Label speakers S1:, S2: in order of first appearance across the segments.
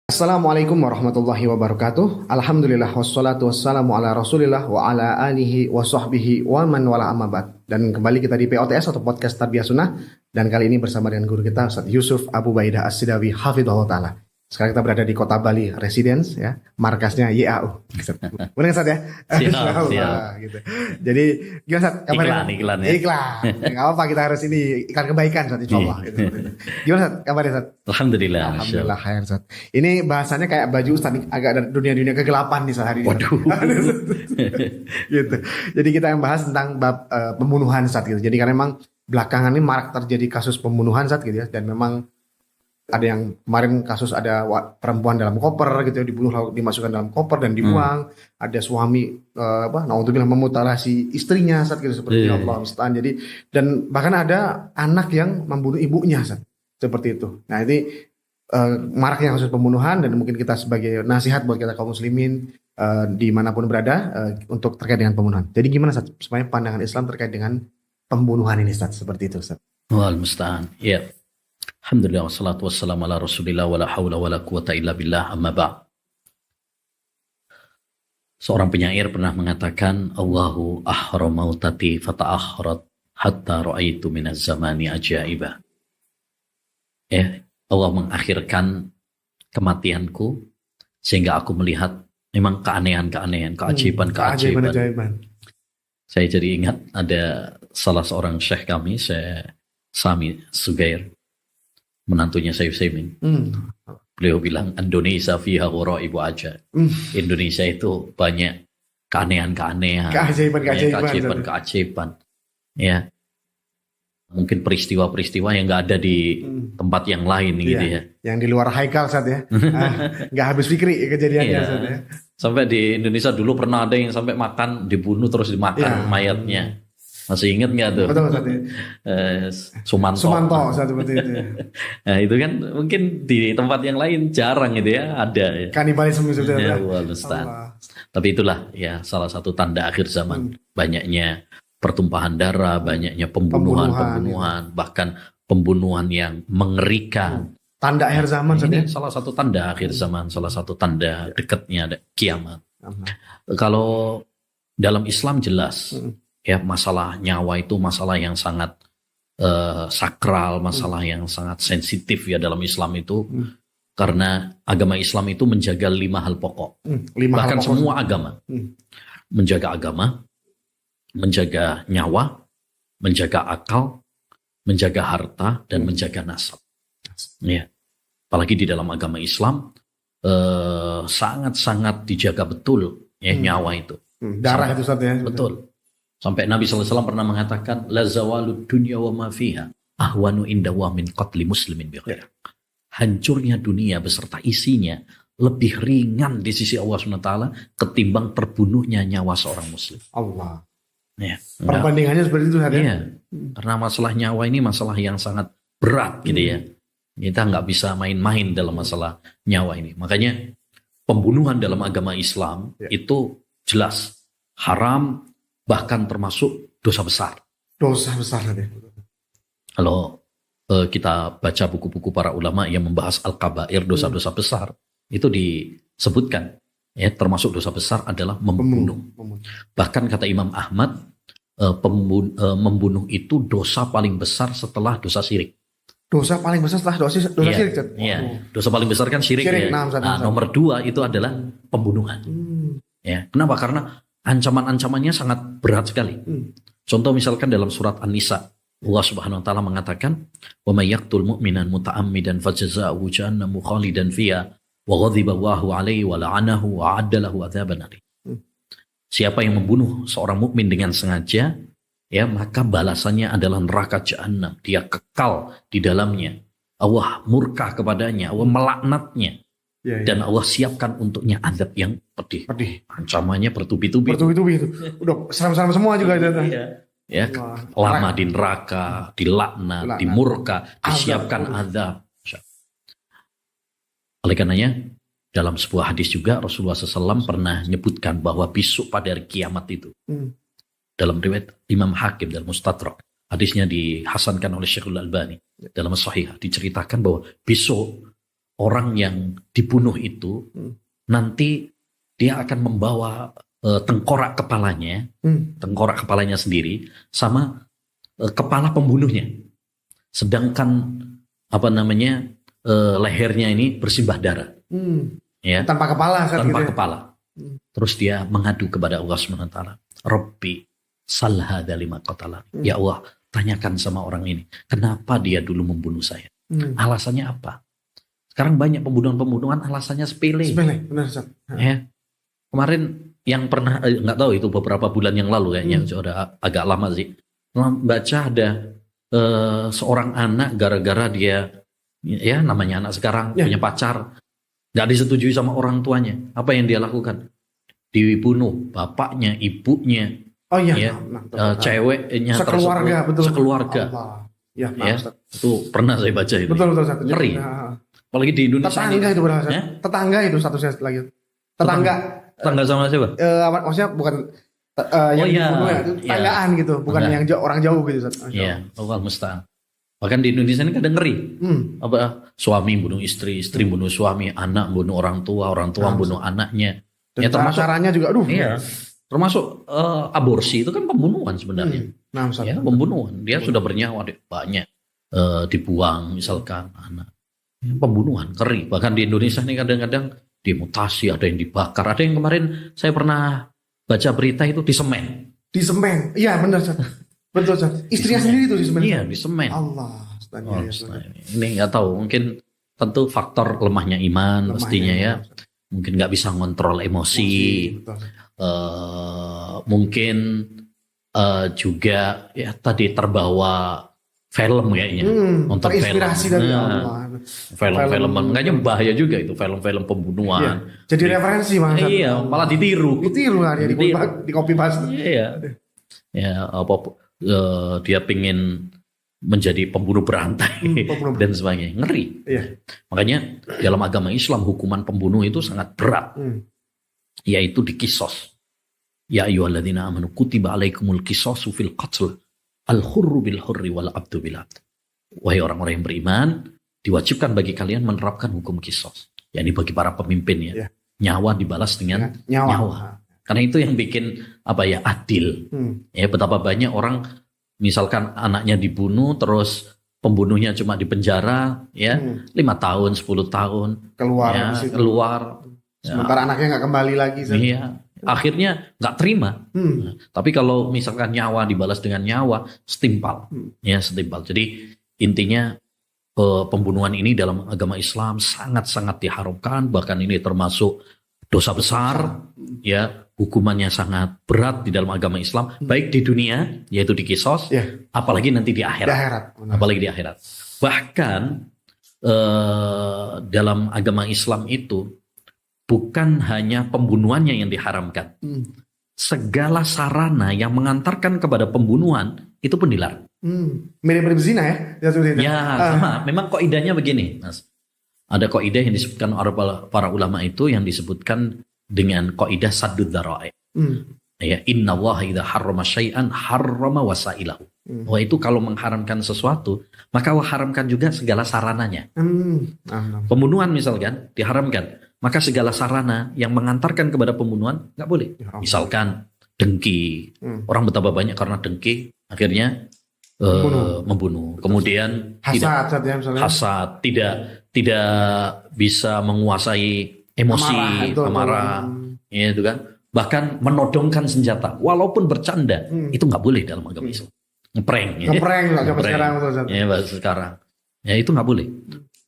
S1: Assalamualaikum warahmatullahi wabarakatuh. Alhamdulillah wassalatu wassalamu ala Rasulillah wa ala alihi wa sahbihi wa man wala amma ba'd. Dan kembali kita di POTS atau Podcast Tarbiyah Sunnah, dan kali ini bersama dengan guru kita Ustaz Yusuf Abu Baidah As-Sidawi hafizahullah taala. Sekarang kita berada di Kota Bali Residence ya, markasnya YAU. Benar Ustaz ya?
S2: Siap.
S1: Gitu. Jadi gimana Ustaz kabarnya?
S2: Iklan ya.
S1: Iklan. Enggak apa-apa, kita harus ini iklan kebaikan Ustaz insyaallah gitu. Gimana Ustaz kabarnya Ustaz?
S2: Alhamdulillah.
S1: Alhamdulillah khair Ustaz. Ini bahasannya kayak baju Ustaz agak dari dunia-dunia kegelapan nih sehari ini.
S2: Waduh.
S1: Gitu. Jadi kita yang bahas tentang bab pembunuhan Ustaz gitu. Jadi karena memang belakangan ini marak terjadi kasus pembunuhan Ustaz gitu ya, dan memang ada yang kemarin kasus ada perempuan dalam koper gitu ya, dibunuh lalu dimasukkan dalam koper dan dibuang. Ada suami naudzubillah memutilasi istrinya Ustaz gitu, seperti Allah musta'an. Jadi dan bahkan ada anak yang membunuh ibunya Ustaz. Seperti itu. Nah, ini maraknya kasus pembunuhan, dan mungkin kita sebagai nasihat buat kita kaum muslimin dimanapun berada untuk terkait dengan pembunuhan. Jadi gimana Ustaz sebenarnya pandangan Islam terkait dengan pembunuhan ini Ustaz? Seperti itu Ustaz.
S2: Wal musta'an. Ya. Alhamdulillah wassalatu wassalamu ala Rasulillah wala haula wala quwata illa billah amma ba'd. Seorang penyair pernah mengatakan, Allahu ahra mautati fata'akhrat hatta ra'aitu minaz zamani ajaibah. Ya, Allah mengakhirkan kematianku sehingga aku melihat memang keanehan-keanehan, keajaiban-keajaiban. Saya jadi ingat ada salah seorang syekh kami, Syekh Sami Sugair, menantunya Syekh Utsaimin. Beliau bilang Indonesia fiha ghoraibu aja. Indonesia itu banyak keanehan-keanehan, keajaiban-keajaiban. Ya. Mungkin peristiwa-peristiwa yang nggak ada di tempat yang lain gitu ya.
S1: Yang di luar haikal Ustaz ya. Nggak habis fikri kejadiannya Ustaz ya.
S2: Sampai di Indonesia dulu pernah ada yang sampai makan, dibunuh terus dimakan mayatnya. Masih ingat nggak tuh?
S1: Betul Ustaz ya.
S2: Sumanto
S1: Ustaz seperti itu ya.
S2: Nah itu kan mungkin di tempat yang lain jarang gitu ya, ada ya.
S1: Kanibalisme sebetulnya.
S2: Tapi itulah ya salah satu tanda akhir zaman. Banyaknya pertumpahan darah, banyaknya pembunuhan, bahkan pembunuhan yang mengerikan.
S1: Tanda akhir zaman.
S2: Ini salah satu tanda akhir zaman, salah satu tanda dekatnya kiamat. Kalau dalam Islam jelas, ya masalah nyawa itu masalah yang sangat sakral, masalah yang sangat sensitif ya dalam Islam itu. Karena agama Islam itu menjaga 5 hal pokok. Bahkan semua agama. Menjaga agama, menjaga nyawa, menjaga akal, menjaga harta, dan menjaga nasab. Ya. Apalagi di dalam agama Islam sangat-sangat dijaga betul ya nyawa itu.
S1: Darah itu Ustaz ya.
S2: Betul. Sampai Nabi SAW pernah mengatakan, la zawalud dunya wa ma fiha ahwanu inda wa min qatli muslimin bi ghairi. Hancurnya dunia beserta isinya lebih ringan di sisi Allah SWT ketimbang terbunuhnya nyawa seorang muslim.
S1: Allah.
S2: Ya,
S1: perbandingannya seperti itu Ustaz ya.
S2: Iya. Karena masalah nyawa ini masalah yang sangat berat gitu ya. Kita nggak bisa main-main dalam masalah nyawa ini. Makanya pembunuhan dalam agama Islam itu jelas haram, bahkan termasuk dosa besar.
S1: Dosa besar tadi.
S2: Kalau kita baca buku-buku para ulama yang membahas al-kabair, dosa-dosa besar, itu disebutkan ya termasuk dosa besar adalah membunuh. Bahkan kata Imam Ahmad, membunuh itu dosa paling besar setelah dosa syirik.
S1: Dosa paling besar setelah dosa syirik.
S2: Iya. Dosa paling besar kan syirik ya. Nomor 2 itu adalah pembunuhan. Ya. Kenapa? Karena ancaman-ancamannya sangat berat sekali. Contoh misalkan dalam surat An-Nisa, Allah Subhanahu wa taala mengatakan, "Wa may yaqtul mu'minan muta'ammidan fajazaa'uhu jahannamu khalidan fiha wa ghadiba Allahu 'alaihi wa la'anahu wa 'adda lahu 'adzaban 'alim." Siapa yang membunuh seorang mukmin dengan sengaja, ya maka balasannya adalah neraka jahanam. Dia kekal di dalamnya. Allah murka kepadanya, Allah melaknatnya. Dan Allah siapkan untuknya azab yang pedih. Ancamannya bertubi-tubi.
S1: Itu. Udah seram-seram semua juga.
S2: Ya, lama di neraka, dilaknat, dimurka, disiapkan azab. Oleh karenanya, dalam sebuah hadis juga Rasulullah SAW pernah menyebutkan bahwa besok pada hari kiamat itu, dalam riwayat Imam Hakim dalam Mustadrak, hadisnya dihasankan oleh Syekhul Albani dalam Sahih, diceritakan bahwa besok orang yang dibunuh itu nanti dia akan membawa tengkorak kepalanya sendiri sama kepala pembunuhnya. Sedangkan lehernya ini bersimbah darah. Ya.
S1: Tanpa kepala kan,
S2: tanpa
S1: gitu
S2: kepala. Terus dia mengadu kepada Allah SWT. Rabbi sal hadza lima qatala. Ya Allah, tanyakan sama orang ini, kenapa dia dulu membunuh saya? Alasannya apa? Sekarang banyak pembunuhan alasannya sepele.
S1: Benar, Ustaz.
S2: Ya. Kemarin yang pernah nggak tahu itu beberapa bulan yang lalu kayaknya sudah agak lama sih. Baca ada seorang anak gara-gara dia ya namanya anak sekarang punya pacar nggak disetujui sama orang tuanya. Apa yang dia lakukan? Dibunuh bapaknya, ibunya, ceweknya, sekeluarga. Ya, itu pernah saya baca itu.
S1: Betul.
S2: Ngeri. Apalagi di Indonesia.
S1: Tetangga itu berapa? Ya? Tetangga itu statusnya lagi. Tetangga
S2: sama siapa?
S1: Maksudnya bukan yang dibunuh ya, tetanggaan gitu, bukan yang orang jauh gitu.
S2: Iya, Allah musta'an. Bahkan di Indonesia ini kadang ngeri. Suami bunuh istri bunuh suami, anak bunuh orang tua bunuh anaknya.
S1: Dan caranya juga
S2: termasuk aborsi itu kan pembunuhan sebenarnya. Pembunuhan. Dia sudah bernyawa banyak dibuang misalkan anak. Pembunuhan ngeri. Bahkan di Indonesia ini kadang-kadang dimutasi, ada yang dibakar, ada yang kemarin saya pernah baca berita itu di semen.
S1: Iya benar, betul, istrinya sendiri itu di semen.
S2: Iya, di semen.
S1: Allah.
S2: Ini nggak tahu, mungkin tentu faktor lemahnya iman mestinya ya. Mungkin nggak bisa ngontrol emosi. Mungkin juga ya tadi terbawa film kayaknya. Nonton
S1: terinspirasi
S2: film.
S1: dari Allah.
S2: Film makanya bahaya juga itu film-film pembunuhan.
S1: Iya. Jadi referensi
S2: Iya, malah ditiru
S1: di copy paste.
S2: Iya. Ya dia pingin menjadi pembunuh berantai dan sebagainya. Ngeri.
S1: Iya.
S2: Makanya dalam agama Islam hukuman pembunuh itu sangat berat. Yaitu dikisos. Ya ayyuhalladzina amanu kutiba alaikumul qisasu fil qatl al-hurru bil hurri wal abdu bil abd. Wahai orang-orang yang beriman, diwajibkan bagi kalian menerapkan hukum kisos. Yakni bagi para pemimpin ya. Nyawa dibalas dengan nyawa. Karena itu yang bikin adil. Ya, betapa banyak orang misalkan anaknya dibunuh terus pembunuhnya cuma di penjara ya 5 tahun 10 tahun keluar
S1: sementara anaknya nggak kembali lagi.
S2: Iya, akhirnya nggak terima. Tapi kalau misalkan nyawa dibalas dengan nyawa setimpal. Jadi intinya pembunuhan ini dalam agama Islam sangat-sangat diharamkan, bahkan ini termasuk dosa besar ya. Hukumannya sangat berat di dalam agama Islam, baik di dunia yaitu di kisos, apalagi nanti di akhirat. Apalagi di akhirat. Bahkan dalam agama Islam itu bukan hanya pembunuhannya yang diharamkan. Segala sarana yang mengantarkan kepada pembunuhan itu pun dilarang.
S1: Mirip-mirip zina ya?
S2: Sama. Memang kaidahnya begini, Mas. Ada kaidah yang disebutkan oleh para ulama itu yang disebutkan dengan kaidah saddud dzara'i. Ya, innallaha idza harrama syai'an harrama wasailahu. Wah, itu kalau mengharamkan sesuatu, maka Allah haramkan juga segala sarananya. Pembunuhan misalkan diharamkan, maka segala sarana yang mengantarkan kepada pembunuhan nggak boleh. Misalkan dengki. Orang betapa banyak karena dengki akhirnya membunuh. Kemudian hasad, tidak bisa menguasai emosi, amarah, ya itu kan. Bahkan menodongkan senjata, walaupun bercanda, itu nggak boleh dalam agama Islam. Ngeprank sekarang. Ya itu nggak boleh.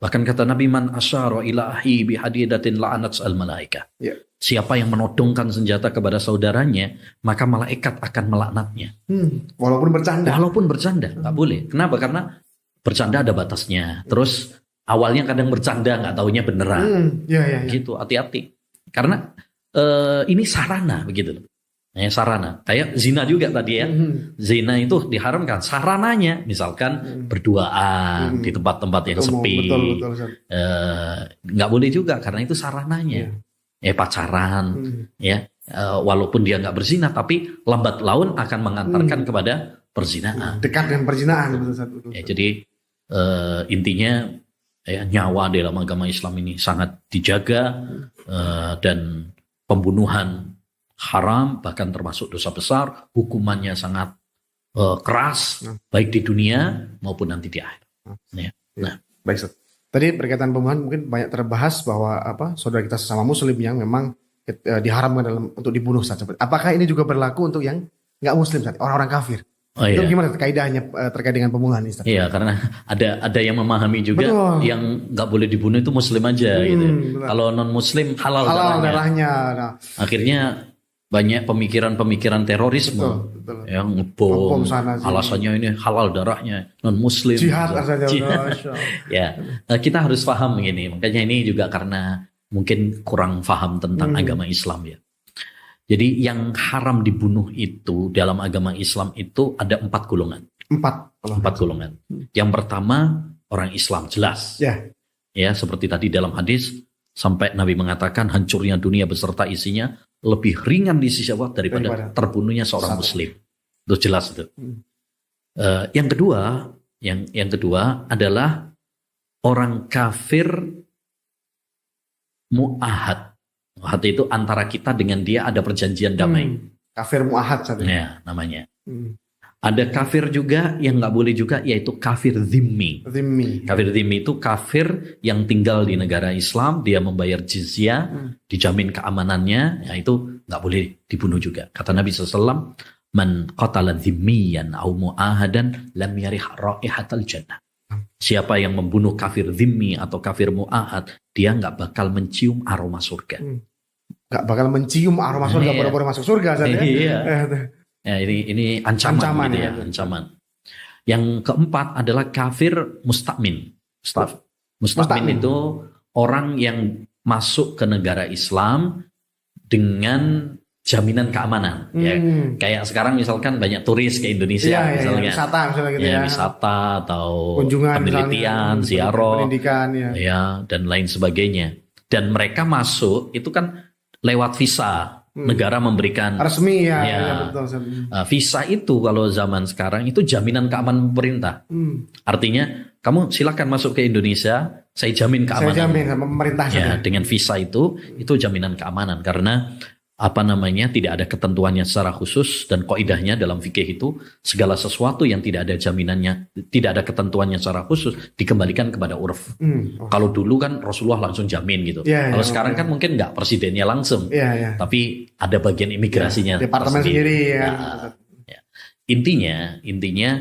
S2: Bahkan kata Nabi, man asyara ila ahi bihadidatin la'anat al malaika. Siapa yang menodongkan senjata kepada saudaranya, maka malaikat akan melaknatnya. Walaupun bercanda, nggak boleh. Kenapa? Karena bercanda ada batasnya. Terus awalnya kadang bercanda, nggak taunya beneran. Gitu, hati-hati. Karena ini sarana begitu. Sarana. Kayak zina juga tadi ya. Zina itu diharamkan. Sarananya misalkan berduaan di tempat-tempat yang sepi. Nggak boleh juga karena itu sarananya. Pacaran. Walaupun dia nggak berzina, tapi lambat laun akan mengantarkan kepada perzinaan.
S1: Dekat dengan perzinaan.
S2: Jadi intinya ya, nyawa dalam agama Islam ini sangat dijaga, dan pembunuhan haram, bahkan termasuk dosa besar, hukumannya sangat keras, baik di dunia maupun nanti di akhir. Ya. Nah,
S1: baik, Ustaz. Tadi berkaitan pembunuhan mungkin banyak terbahas bahwa saudara kita sesama Muslim yang memang diharamkan untuk dibunuh, Ustaz. Apakah ini juga berlaku untuk yang nggak Muslim, Ustaz? Orang-orang kafir? Itu gimana kaidahnya terkait dengan pembunuhan ini, Ustaz?
S2: Iya, karena ada yang memahami juga, betul, yang nggak boleh dibunuh itu Muslim aja gitu. Kalau non Muslim halal darahnya. Nah. Akhirnya banyak pemikiran terorisme, betul. Yang ngebom, alasannya ini halal darahnya, non Muslim.
S1: Jihad asalnya.
S2: Ya, kita harus paham ini. Makanya ini juga karena mungkin kurang paham tentang agama Islam ya. Jadi yang haram dibunuh itu dalam agama Islam itu ada 4 golongan. 4 golongan. Yang pertama orang Islam, jelas. Ya, seperti tadi dalam hadis sampai Nabi mengatakan hancurnya dunia beserta isinya lebih ringan di sisi Allah daripada terbunuhnya seorang Muslim. Itu jelas itu. Yang kedua adalah orang kafir mu'ahad. Mu'ahad itu antara kita dengan dia ada perjanjian damai.
S1: Kafir mu'ahad satu.
S2: Ya, namanya. Ada kafir juga yang nggak boleh juga, yaitu kafir zimmi. Kafir zimmi itu kafir yang tinggal di negara Islam, dia membayar jizyah, dijamin keamanannya, ya itu nggak boleh dibunuh juga. Kata Nabi SAW, man qatala zimmiyan au mu'ahadan lam yarih raihatal jannah. Siapa yang membunuh kafir zimmi atau kafir mu'ahad, dia nggak bakal mencium aroma surga.
S1: Nggak bakal mencium aroma surga, baru-baru masuk surga.
S2: Iya. Ya, ini ancaman gitu ya, ancaman. Yang keempat adalah kafir musta'min. Musta'min itu orang yang masuk ke negara Islam dengan jaminan keamanan. Ya, kayak sekarang misalkan banyak turis ke Indonesia, misalnya
S1: wisata misalnya gitu ya.
S2: Wisata atau
S1: kunjungan,
S2: penelitian, ziarah,
S1: pendidikan
S2: ya, dan lain sebagainya. Dan mereka masuk itu kan lewat visa. Negara memberikan
S1: resmi ya betul.
S2: Visa itu kalau zaman sekarang itu jaminan keamanan pemerintah. Artinya kamu silakan masuk ke Indonesia, saya jamin keamanan.
S1: Saya jamin sama pemerintah.
S2: Ya, dengan visa itu jaminan keamanan karena tidak ada ketentuannya secara khusus, dan kaidahnya dalam fikih itu segala sesuatu yang tidak ada jaminannya, tidak ada ketentuannya secara khusus dikembalikan kepada urf. Kalau dulu kan Rasulullah langsung jamin gitu. Kalau sekarang kan mungkin nggak presidennya langsung, tapi ada bagian imigrasinya.
S1: Departemen sendiri ya.
S2: Intinya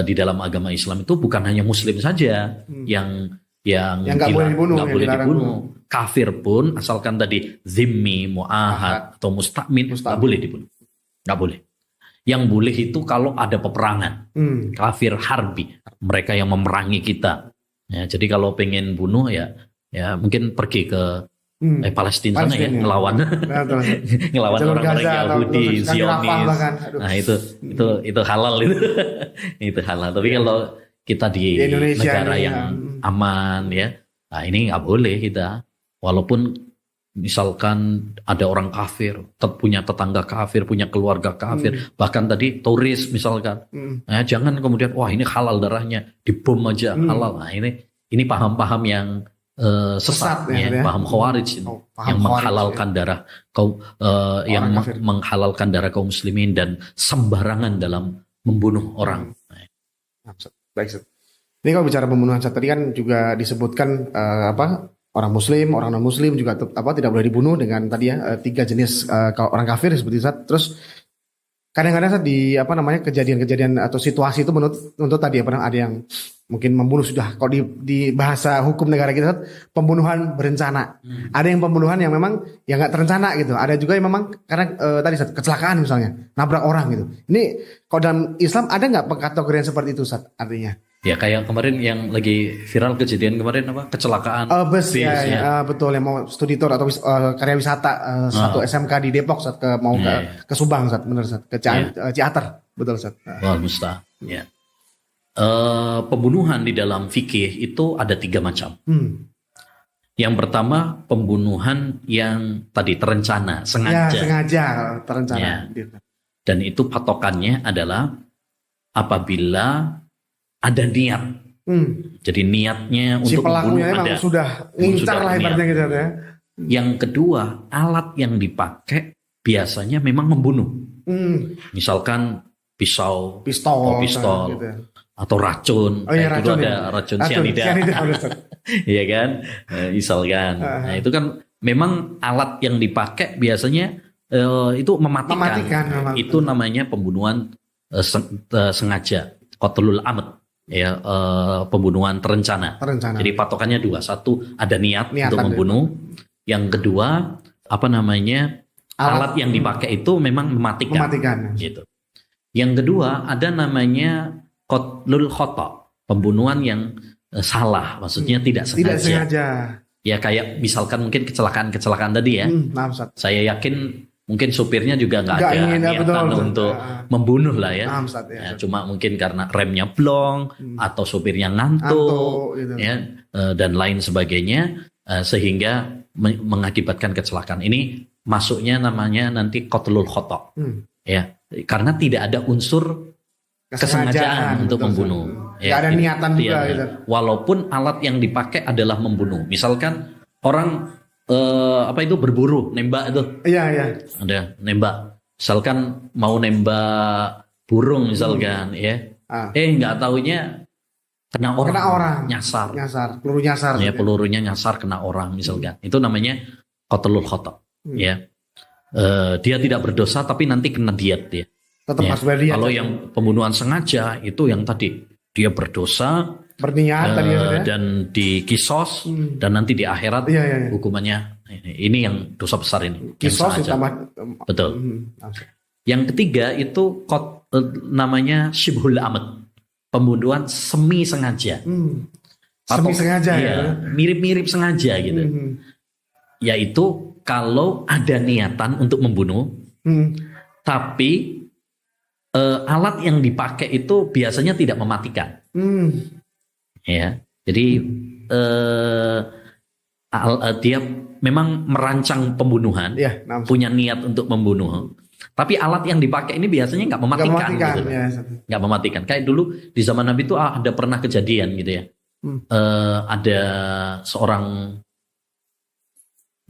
S2: di dalam agama Islam itu bukan hanya Muslim saja yang nggak boleh dibunuh. Kafir pun asalkan tadi zimmi, mu'ahad atau musta'min nggak boleh dibunuh. Nggak boleh. Yang boleh itu kalau ada peperangan. Kafir harbi, mereka yang memerangi kita. Ya, jadi kalau pengen bunuh ya mungkin pergi ke Palestina sana ya, ngelawan orang-orang Yahudi, Zionis. Nah itu halal itu. Itu halal. Tapi kalau kita di Indonesia, negara yang aman ya, nah ini nggak boleh kita. Walaupun misalkan ada orang kafir, punya tetangga kafir, punya keluarga kafir, bahkan tadi turis misalkan, jangan kemudian wah ini halal darahnya, dibom aja halal. Nah ini paham-paham yang sesat ya, paham khawarij yang menghalalkan darah menghalalkan darah kaum muslimin dan sembarangan dalam membunuh orang.
S1: Baik. Ini kalau bicara pembunuhan tadi kan juga disebutkan orang Muslim, orang non Muslim juga tidak boleh dibunuh dengan tadi 3 jenis orang kafir seperti itu. Terus kadang-kadang di kejadian-kejadian atau situasi itu menuntut tadi ada yang mungkin membunuh sudah. Kalau di bahasa hukum negara kita pembunuhan berencana. Ada yang pembunuhan yang memang yang nggak terencana gitu. Ada juga yang memang karena tadi kecelakaan misalnya, nabrak orang gitu. Ini kalau dalam Islam ada nggak pengkategorian seperti itu artinya?
S2: Ya kayak kemarin yang lagi viral kejadian kemarin kecelakaan
S1: bus ya, betul, yang mau studi tour atau karya wisata satu SMK di Depok ke Subang benar ke Ciater, betul
S2: Wah mustahil. Ya. Pembunuhan di dalam fikih itu ada 3 macam. Yang pertama pembunuhan yang tadi terencana, sengaja
S1: terencana.
S2: Ya. Dan itu patokannya adalah apabila ada niat Jadi niatnya
S1: Si
S2: untuk membunuh
S1: pelakunya memang
S2: ada.
S1: sudah ngincar lah
S2: niat.
S1: ibaratnya gitu ya.
S2: Yang kedua, alat yang dipakai biasanya memang membunuh. Misalkan pisau,
S1: Pistol
S2: pistol
S1: gitu ya.
S2: atau racun.
S1: Oh iya,
S2: Dulu
S1: racun,
S2: ada
S1: ya.
S2: racun cyanida. Iya kan? Misalkan. Nah, itu kan memang alat yang dipakai biasanya itu mematikan.
S1: Memang.
S2: Itu namanya pembunuhan sengaja, qatlul amd. Ya, pembunuhan terencana. Jadi patokannya dua. Satu, ada niat untuk membunuh. Yang kedua, alat yang dipakai itu memang mematikan. Gitu. Yang kedua, ada namanya qatlul khata, pembunuhan yang salah, maksudnya tidak sengaja. Ya kayak misalkan mungkin kecelakaan tadi ya. Saya yakin mungkin supirnya juga nggak ada niatan untuk membunuh lah ya. Ya. Cuma mungkin karena remnya blong atau supirnya ngantuk gitu. Ya, dan lain sebagainya, sehingga mengakibatkan kecelakaan. Ini masuknya namanya nanti qatlul khata. Ya, karena tidak ada unsur kesengajaan untuk membunuh.
S1: Ya, ada niatan juga gitu.
S2: Walaupun alat yang dipakai adalah membunuh. Misalkan orang berburu, nembak itu.
S1: Iya.
S2: Ada nembak. Misalkan mau nembak burung misalkan ya. Nggak taunya kena orang. Nyasar.
S1: Peluru nyasar.
S2: Ya, pelurunya nyasar kena orang misalkan. Itu namanya qatlul khata. Ya. Dia tidak berdosa tapi nanti kena diat dia.
S1: Tetap harus berdiat.
S2: Kalau yang pembunuhan sengaja itu yang tadi dia berdosa,
S1: berniat
S2: dan dikisos dan nanti di akhirat hukumannya ini yang dosa besar ini.
S1: Kisos ditambah.
S2: Betul. Yang ketiga itu namanya syibhul amd, pembunuhan semi sengaja.
S1: Semi sengaja ya.
S2: Mirip-mirip sengaja gitu. Yaitu kalau ada niatan untuk membunuh, tapi alat yang dipakai itu biasanya tidak mematikan. Ya, jadi dia memang merancang pembunuhan, punya niat untuk membunuh. Tapi alat yang dipakai ini biasanya nggak mematikan, gitu. Nggak mematikan. Kayak dulu di zaman Nabi itu ada pernah kejadian gitu ya. Ada seorang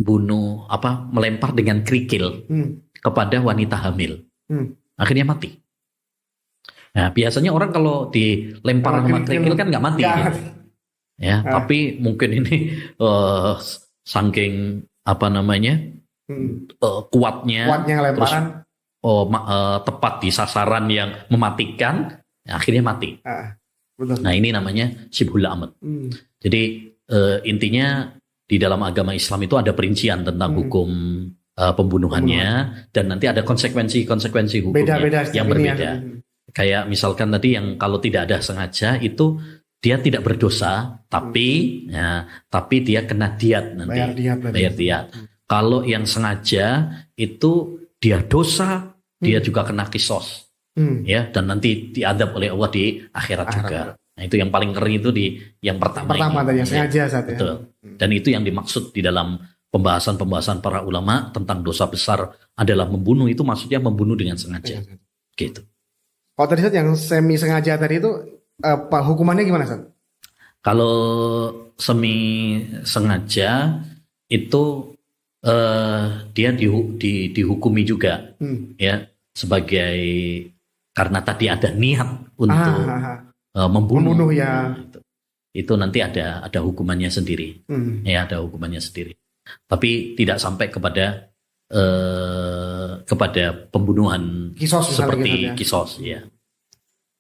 S2: melempar dengan kerikil kepada wanita hamil, akhirnya mati. Nah, biasanya orang kalau dilempar sama kerikil kan nggak mati, gitu. Ya. Tapi mungkin ini saking kuatnya lemparan, tepat di sasaran yang mematikan, akhirnya mati.
S1: Betul.
S2: Nah, ini namanya syibhul amd. Jadi intinya di dalam agama Islam itu ada perincian tentang hukum pembunuhannya, dan nanti ada konsekuensi hukumnya yang berbeda. Kayak misalkan tadi yang kalau tidak ada sengaja itu dia tidak berdosa, tapi dia kena diat nanti. Bayar diat. Kalau yang sengaja itu dia dosa, dia juga kena kisos. Ya, dan nanti diadab oleh Allah di akhirat juga. Nah, itu yang paling ngeri itu di yang pertama
S1: tadi yang sengaja saat ya.
S2: Betul. Dan itu yang dimaksud di dalam pembahasan para ulama tentang dosa besar adalah membunuh, itu maksudnya membunuh dengan sengaja. Gitu.
S1: Kalau tadi yang semi sengaja tadi itu hukumannya gimana, Sat?
S2: Kalau semi sengaja itu dia dihukumi juga, ya, sebagai karena tadi ada niat untuk membunuh ya. Itu nanti ada hukumannya sendiri, ya, ada hukumannya sendiri. Tapi tidak sampai kepada pembunuhan kisos, seperti kisos, ya.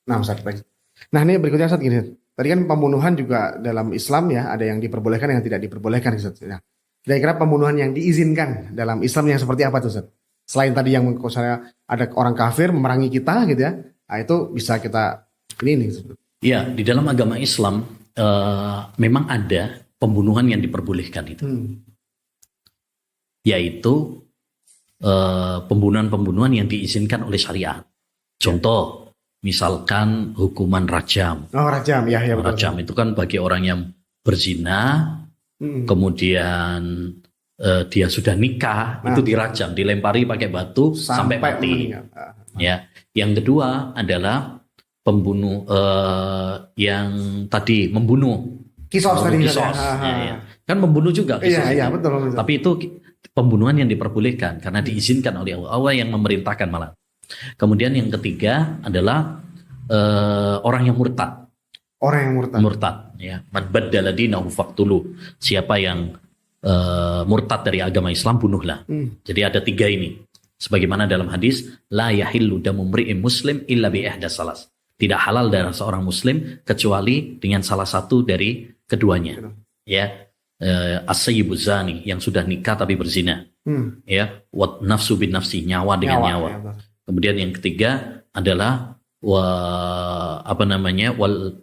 S1: Nah, ini berikutnya Ustaz gini. Tadi kan pembunuhan juga dalam Islam ya, ada yang diperbolehkan, yang tidak diperbolehkan, Ustaz. Nah, kira-kira pembunuhan yang diizinkan dalam Islam yang seperti apa tuh, Ustaz? Selain tadi yang misalnya ada orang kafir memerangi kita gitu ya, nah itu bisa kita ini.
S2: Ya, di dalam agama Islam memang ada pembunuhan yang diperbolehkan itu, yaitu pembunuhan yang diizinkan oleh syariat. Contoh, misalkan hukuman rajam. Oh, rajam, ya betul. Rajam itu kan bagi orang yang berzina, kemudian dia sudah nikah, itu dirajam, dilempari pakai batu sampai mati. Ya. Yang kedua adalah pembunuh yang tadi membunuh.
S1: Kisos tadi.
S2: Ya. Kan membunuh juga kisos.
S1: Iya, betul.
S2: Tapi itu pembunuhan yang diperbolehkan karena diizinkan oleh Allah yang memerintahkan malah. Kemudian yang ketiga adalah orang yang murtad.
S1: Orang yang murtad.
S2: Murtad, ya. Man baddala dinahu faqtulu. Siapa yang murtad dari agama Islam, bunuhlah. Jadi ada 3 ini. Sebagaimana dalam hadis, la yahillu damu mri'in muslim illa bi ihda salas. Tidak halal darah seorang muslim kecuali dengan salah satu dari keduanya. Ya, as-sayyibu zani, yang sudah nikah tapi berzina. Ya, wat nafsu bin nafsi, nyawa dengan nyawa. Ya. Kemudian yang ketiga adalah wal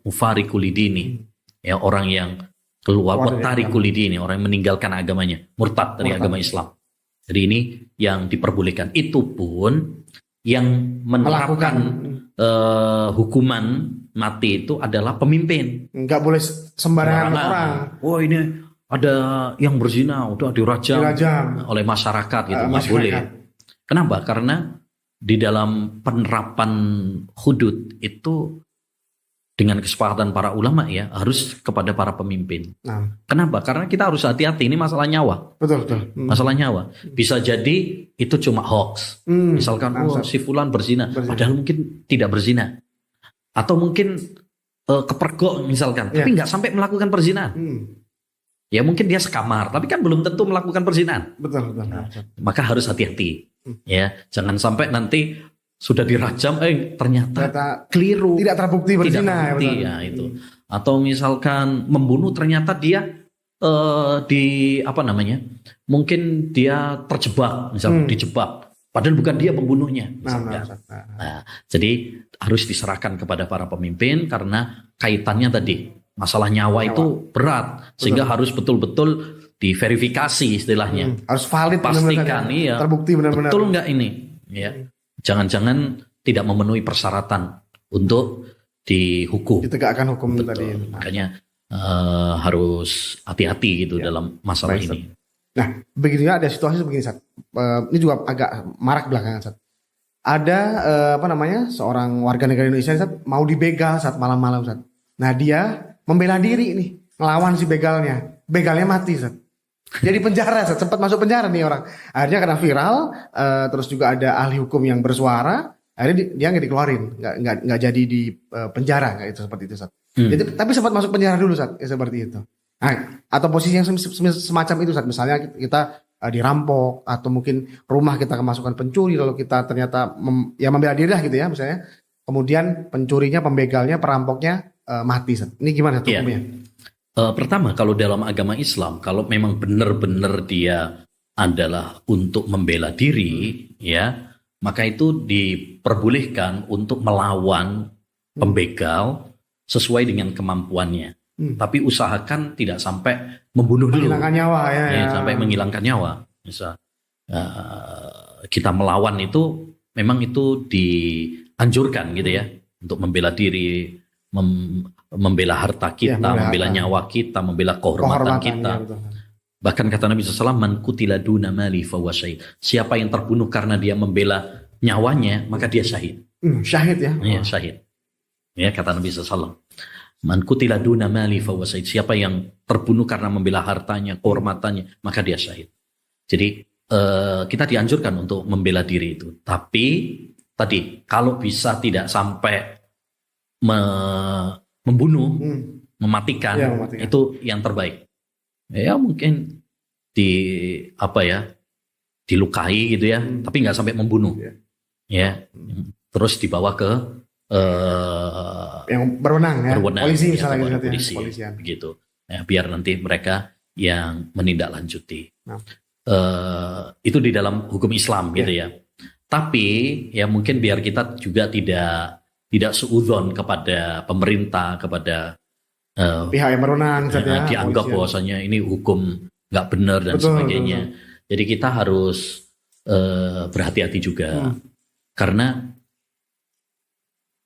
S2: mufariqu lidini, ya, orang yang keluar, watariku lidini, orang yang meninggalkan agamanya, murtad dari agama Islam. Jadi ini yang diperbolehkan. Itu pun yang menerapkan hukuman mati itu adalah pemimpin.
S1: Nggak boleh sembarangan orang.
S2: Oh, ini ada yang berzina, udah dirajam oleh masyarakat gitu, nggak boleh. Kenapa? Karena di dalam penerapan hudud itu dengan kesepakatan para ulama ya harus kepada para pemimpin. Kenapa? Karena kita harus hati-hati, ini masalah nyawa.
S1: Betul.
S2: Masalah nyawa. Bisa jadi itu cuma hoax. Misalkan si fulan berzina, padahal mungkin tidak berzina. Atau mungkin kepergok misalkan, tapi nggak sampai melakukan perzinahan. Ya mungkin dia sekamar, tapi kan belum tentu melakukan perzinahan.
S1: Betul.
S2: Maka harus hati-hati. Ya, jangan sampai nanti sudah dirajam, ternyata keliru,
S1: tidak terbukti berzina.
S2: Ya, itu. Atau misalkan membunuh, ternyata dia mungkin dia terjebak, misalnya dijebak, padahal bukan dia pembunuhnya. Jadi harus diserahkan kepada para pemimpin karena kaitannya tadi masalah nyawa itu berat, sehingga harus betul-betul diverifikasi istilahnya.
S1: Harus valid,
S2: pastikan iya,
S1: terbukti benar-benar.
S2: Betul nggak ini? Ya. Jangan-jangan tidak memenuhi persyaratan untuk dihukum.
S1: Ditegakkan hukum tadi.
S2: Makanya harus hati-hati gitu dalam masalah ini.
S1: Nah, begini ada situasi begini, Sat. Ini juga agak marak belakangan, Sat. Ada seorang warga negara Indonesia, Sat, mau dibegal saat malam-malam, Sat. Nah, dia membela diri nih, ngelawan si begalnya. Begalnya mati, Sat. Jadi penjara, Sat. Sempat masuk penjara nih orang. Akhirnya karena viral, terus juga ada ahli hukum yang bersuara, akhirnya dia nggak dikeluarin, nggak jadi di penjara, kayak itu seperti itu, Sat. Jadi tapi sempat masuk penjara dulu, Sat, seperti itu. Nah, atau posisi yang semacam itu, Sat. Misalnya kita dirampok atau mungkin rumah kita kemasukan pencuri, lalu kita ternyata membela diri lah gitu ya, misalnya. Kemudian pencurinya, pembegalnya, perampoknya mati, Sat. Ini gimana hukumnya?
S2: Pertama, kalau dalam agama Islam, kalau memang benar-benar dia adalah untuk membela diri, ya, maka itu diperbolehkan untuk melawan pembegal sesuai dengan kemampuannya. Tapi usahakan tidak sampai membunuh dulu.
S1: Menghilangkan nyawa ya.
S2: Sampai menghilangkan nyawa. Misal kita melawan itu memang itu dianjurkan gitu ya, untuk membela diri, membela harta kita, membela nyawa kita, membela kehormatan kita. Ya, bahkan kata Nabi SAW, man qutila duna mali fahuwa syahid. Siapa yang terbunuh karena dia membela nyawanya, maka dia syahid.
S1: Syahid ya?
S2: Iya, syahid. Ya, kata Nabi SAW. Man qutila duna mali fahuwa syahid. Siapa yang terbunuh karena membela hartanya, kehormatannya, maka dia syahid. Jadi kita dianjurkan untuk membela diri itu. Tapi tadi kalau bisa tidak sampai membunuh, mematikan, itu yang terbaik. Ya mungkin dilukai gitu ya, tapi nggak sampai membunuh. Ya, terus dibawa ke
S1: yang berwenang ya, polisi misalnya,
S2: polisi, begitu. Ya, biar nanti mereka yang menindaklanjuti. Itu di dalam hukum Islam gitu ya. Tapi ya mungkin biar kita juga tidak suudzon kepada pemerintah, kepada
S1: pihak yang berwenang,
S2: dianggap bahwasanya ini hukum nggak benar dan sebagainya. Jadi kita harus berhati-hati juga, karena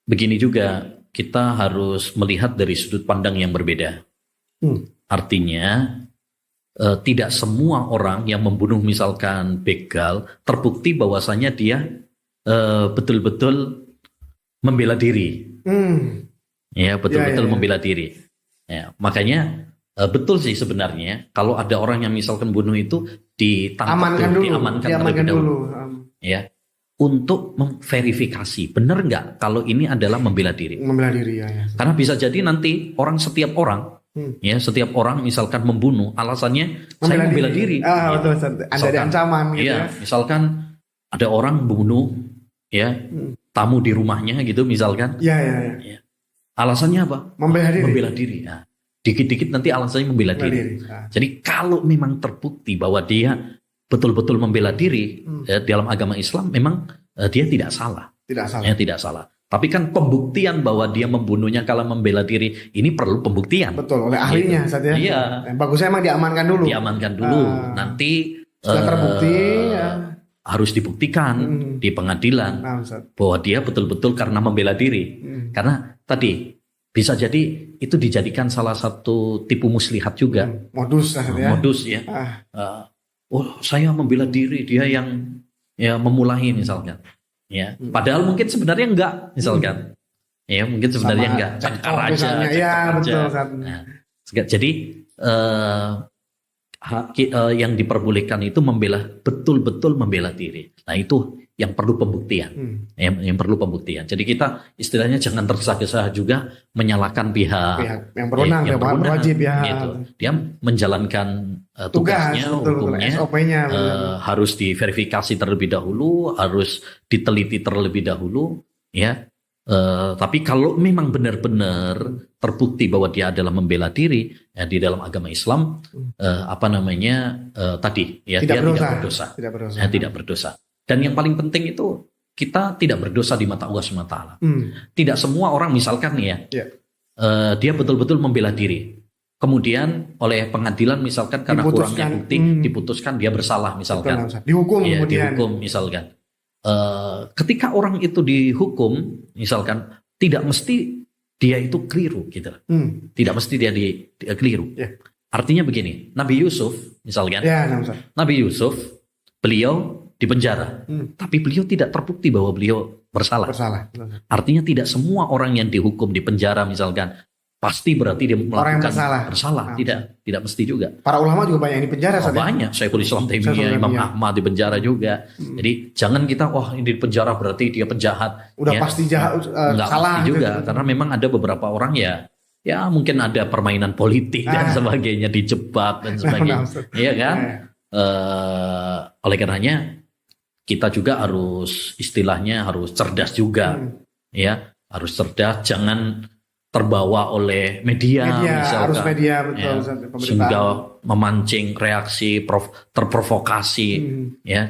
S2: begini juga, kita harus melihat dari sudut pandang yang berbeda. Artinya tidak semua orang yang membunuh misalkan begal terbukti bahwasanya dia betul-betul membela diri. Ya, betul-betul membela diri. Ya, makanya betul sih sebenarnya kalau ada orang yang misalkan bunuh itu diamankan terlebih dahulu. Ya, untuk memverifikasi benar nggak kalau ini adalah membela diri.
S1: Membela diri ya.
S2: Karena bisa jadi nanti setiap orang misalkan membunuh alasannya saya membela diri.
S1: Betul. Ada ancaman gitu ya.
S2: Misalkan ada orang bunuh tamu di rumahnya gitu misalkan.
S1: Iya.
S2: Alasannya apa?
S1: Membela
S2: diri. Nah, dikit-dikit nanti alasannya membela diri. Jadi kalau memang terbukti bahwa dia betul-betul membela diri dalam agama Islam, memang dia tidak salah. Tidak salah. Tapi kan pembuktian bahwa dia membunuhnya kalau membela diri ini perlu pembuktian.
S1: Betul, oleh ahlinya saja.
S2: Iya.
S1: Yang bagusnya emang diamankan dulu.
S2: Nanti
S1: sudah terbukti
S2: harus dibuktikan di pengadilan bahwa dia betul-betul karena membela diri. Karena tadi bisa jadi itu dijadikan salah satu tipu muslihat juga.
S1: Modus
S2: ya. Saya membela diri, dia yang memulai misalkan. Ya, padahal mungkin sebenarnya enggak misalkan. Ya, mungkin sebenarnya enggak. Cakar aja.
S1: Betul.
S2: Nah, jadi yang diperbolehkan itu betul-betul membela diri. Nah, itu yang perlu pembuktian. Yang perlu pembuktian. Jadi kita istilahnya jangan tergesa-gesa juga menyalahkan pihak
S1: yang berwenang, yang wajib ya.
S2: Gitu. Dia menjalankan tugasnya, hukumnya,
S1: SOP-nya,
S2: harus diverifikasi terlebih dahulu, harus diteliti terlebih dahulu, ya. Tapi kalau memang benar-benar terbukti bahwa dia adalah membela diri di dalam agama Islam, tidak berdosa. Dan yang paling penting itu kita tidak berdosa di mata Allah SWT. Tidak semua orang misalkan dia betul-betul membela diri. Kemudian oleh pengadilan misalkan karena kurangnya bukti diputuskan dia bersalah misalkan. Dihukum misalkan. Ketika orang itu dihukum misalkan tidak mesti dia itu keliru gitu. Tidak mesti dia keliru. Artinya begini, Nabi Yusuf misalkan. Nabi Yusuf beliau di penjara, tapi beliau tidak terbukti bahwa beliau bersalah. Artinya tidak semua orang yang dihukum di penjara misalkan pasti berarti dia melakukan bersalah. Tidak mesti juga.
S1: Para ulama juga banyak yang di penjara.
S2: Banyak. Syekhul Islam Taimiyah, Imam Ahmad di penjara juga. Jadi jangan kita ini di penjara berarti dia penjahat.
S1: Udah pasti jahat, salah
S2: pasti juga. Karena memang ada beberapa orang ya mungkin ada permainan politik dan sebagainya, dijebak dan sebagainya. Iya kan? Oleh karenanya kita juga harus istilahnya harus cerdas juga, harus cerdas, jangan terbawa oleh media misalkan,
S1: harus media betul,
S2: sehingga memancing reaksi terprovokasi,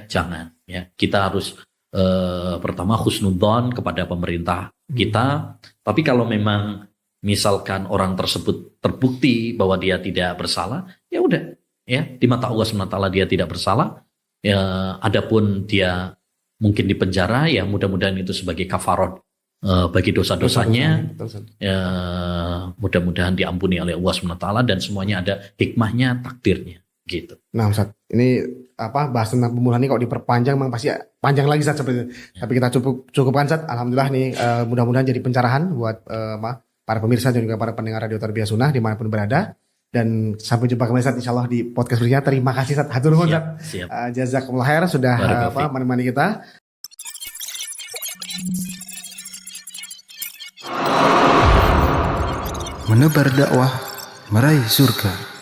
S2: jangan. Kita harus pertama husnudzon kepada pemerintah kita, tapi kalau memang misalkan orang tersebut terbukti bahwa dia tidak bersalah, ya udah, di mata Allah SWT dia tidak bersalah. Adapun dia mungkin di penjara, ya mudah-mudahan itu sebagai kafarat bagi dosa-dosanya. Mudah-mudahan diampuni oleh Allah SWT dan semuanya ada hikmahnya, takdirnya gitu.
S1: Nah Ustaz, ini bahas tentang pembunuhan ini kalau diperpanjang memang pasti panjang lagi Ustaz seperti itu. Tapi kita cukupkan Ustaz. Alhamdulillah nih mudah-mudahan jadi pencerahan buat para pemirsa dan juga para pendengar Radio Tarbiyah Sunnah dimanapun berada. Dan sampai jumpa kembali Ustaz insyaallah di podcast berikutnya. Terima kasih Ustaz. Hatur nuhun Ustaz. Jazakumullah khair sudah menemani kita.
S3: Menebar dakwah meraih surga.